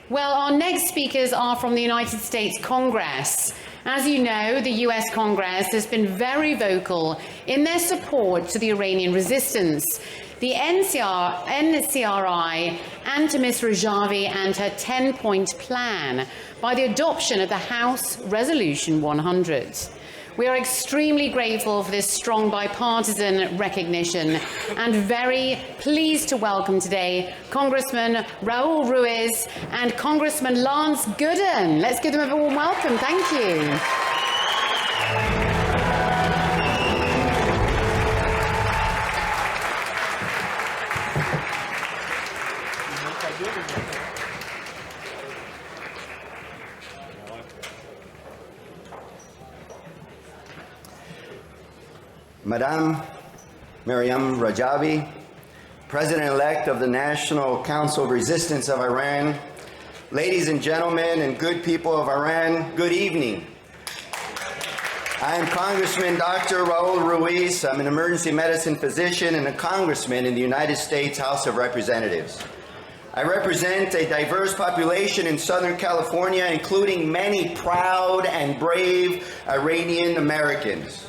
Well, our next speakers are from the United States Congress. As you know, the US Congress has been very vocal in their support to the Iranian resistance, the NCRI, and to Ms. Rajavi and her 10-point plan by the adoption of the House Resolution 100. We are extremely grateful for this strong bipartisan recognition and very pleased to welcome today Congressman Raul Ruiz and Congressman Lance Gooden. Let's give them a warm welcome. Thank you. Madame Maryam Rajavi, President-elect of the National Council of Resistance of Iran, ladies and gentlemen and good people of Iran, good evening. I am Congressman Dr. Raul Ruiz. I'm an emergency medicine physician and a congressman in the United States House of Representatives. I represent a diverse population in Southern California, including many proud and brave Iranian Americans.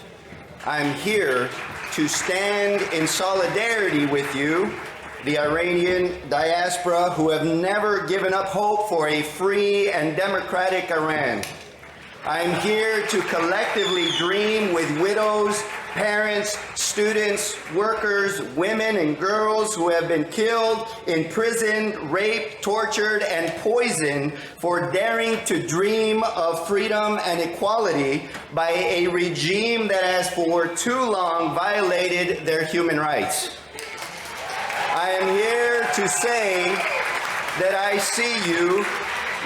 I'm here to stand in solidarity with you, the Iranian diaspora, who have never given up hope for a free and democratic Iran. I'm here to collectively dream with widows, parents, students, workers, women, and girls who have been killed, imprisoned, raped, tortured, and poisoned for daring to dream of freedom and equality by a regime that has for too long violated their human rights. I am here to say that I see you,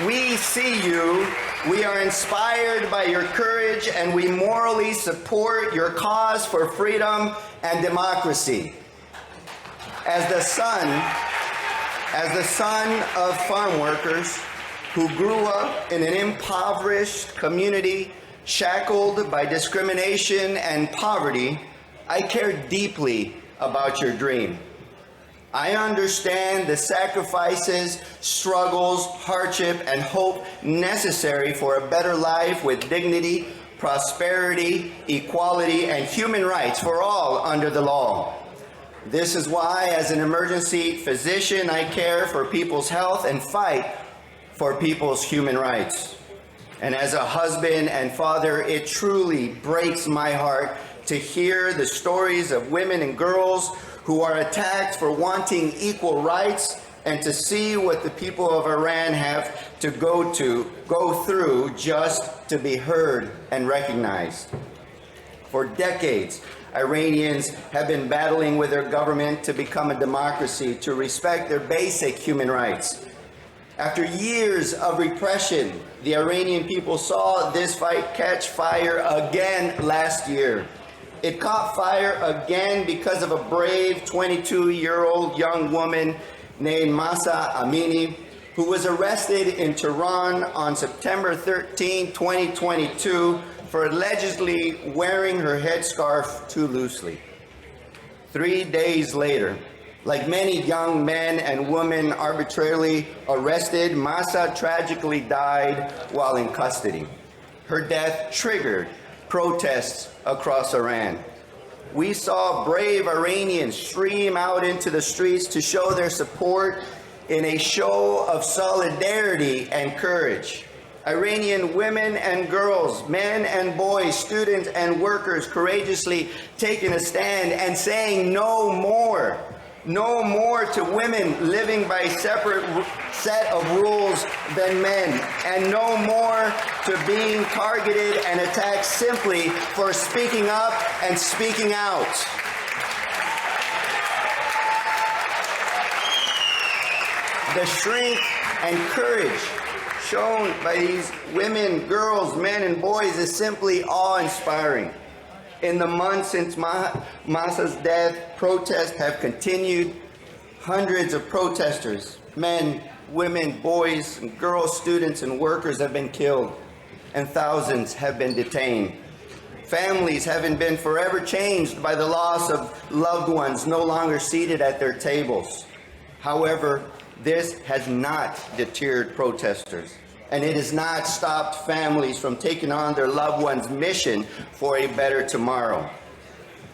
we see you. We are inspired by your courage, and we morally support your cause for freedom and democracy. As the son of farm workers who grew up in an impoverished community, shackled by discrimination and poverty, I care deeply about your dream. I understand the sacrifices, struggles, hardship, and hope necessary for a better life with dignity, prosperity, equality, and human rights for all under the law. This is why, as an emergency physician, I care for people's health and fight for people's human rights. And as a husband and father, it truly breaks my heart to hear the stories of women and girls who are attacked for wanting equal rights, and to see what the people of Iran have to go through just to be heard and recognized. For decades, Iranians have been battling with their government to become a democracy, to respect their basic human rights. After years of repression, the Iranian people saw this fight catch fire again last year. It caught fire again because of a brave 22-year-old young woman named Mahsa Amini, who was arrested in Tehran on September 13, 2022, for allegedly wearing her headscarf too loosely. 3 days later, like many young men and women arbitrarily arrested, Mahsa tragically died while in custody. Her death triggered protests across Iran. We saw brave Iranians stream out into the streets to show their support in a show of solidarity and courage. Iranian women and girls, men and boys, students and workers courageously taking a stand and saying no more. No more to women living by a separate set of rules than men, and no more to being targeted and attacked simply for speaking up and speaking out. The strength and courage shown by these women, girls, men, and boys is simply awe-inspiring. In the months since Mahsa's death, protests have continued. Hundreds of protesters, men, women, boys, and girls, students, and workers have been killed, and thousands have been detained. Families having been forever changed by the loss of loved ones no longer seated at their tables. However, This has not deterred protesters, and it has not stopped families from taking on their loved ones' mission for a better tomorrow.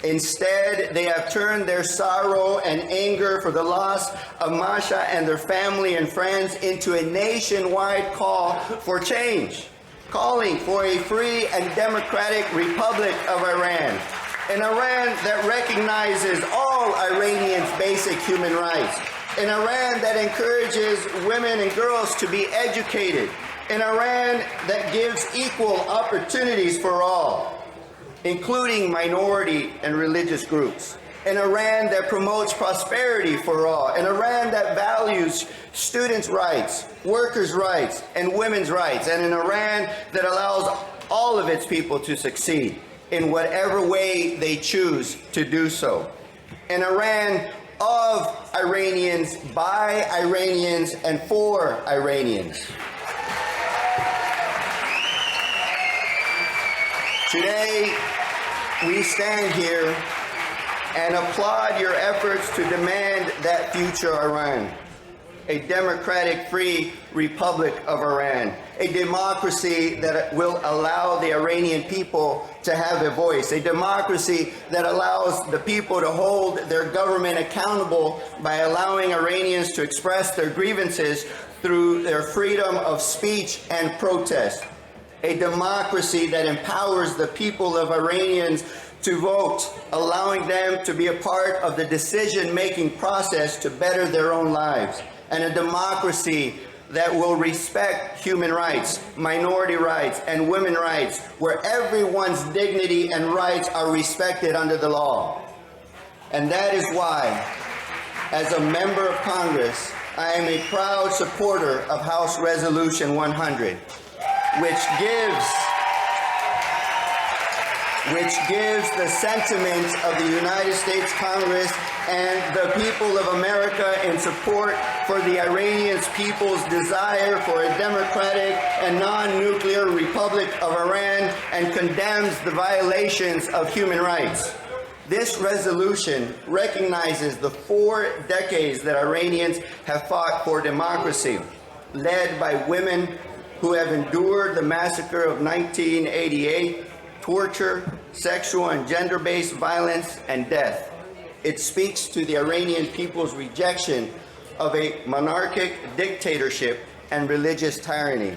Instead, they have turned their sorrow and anger for the loss of Mahsa and their family and friends into a nationwide call for change, calling for a free and democratic Republic of Iran, an Iran that recognizes all Iranians' basic human rights, an Iran that encourages women and girls to be educated, an Iran that gives equal opportunities for all, including minority and religious groups, an Iran that promotes prosperity for all, an Iran that values students' rights, workers' rights, and women's rights, and an Iran that allows all of its people to succeed in whatever way they choose to do so. An Iran of Iranians, by Iranians, and for Iranians. Today, we stand here and applaud your efforts to demand that future Iran, a democratic, free Republic of Iran, a democracy that will allow the Iranian people to have a voice, a democracy that allows the people to hold their government accountable by allowing Iranians to express their grievances through their freedom of speech and protest, a democracy that empowers the people of Iranians to vote, allowing them to be a part of the decision-making process to better their own lives, and a democracy that will respect human rights, minority rights, and women's rights, where everyone's dignity and rights are respected under the law. And that is why, as a member of Congress, I am a proud supporter of House Resolution 100, which gives the sentiments of the United States Congress and the people of America in support for the Iranian people's desire for a democratic and non-nuclear Republic of Iran, and condemns the violations of human rights. This resolution recognizes the 4 decades that Iranians have fought for democracy, led by women who have endured the massacre of 1988, torture, sexual and gender-based violence, and death. It speaks to the Iranian people's rejection of a monarchic dictatorship and religious tyranny.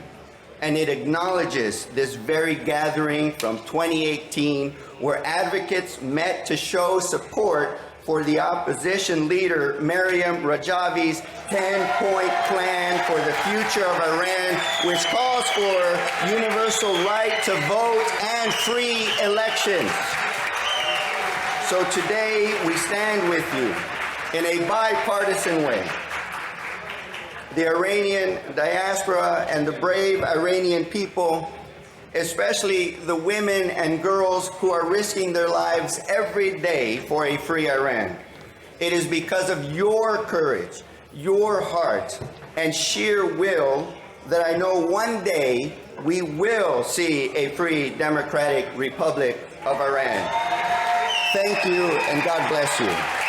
And it acknowledges this very gathering from 2018, where advocates met to show support for the opposition leader Maryam Rajavi's 10-point plan for the future of Iran, which calls for universal right to vote and free elections. So today we stand with you in a bipartisan way. The Iranian diaspora and the brave Iranian people, especially the women and girls who are risking their lives every day for a free Iran. It is because of your courage, your heart, and sheer will that I know one day we will see a free democratic Republic of Iran. Thank you, and God bless you.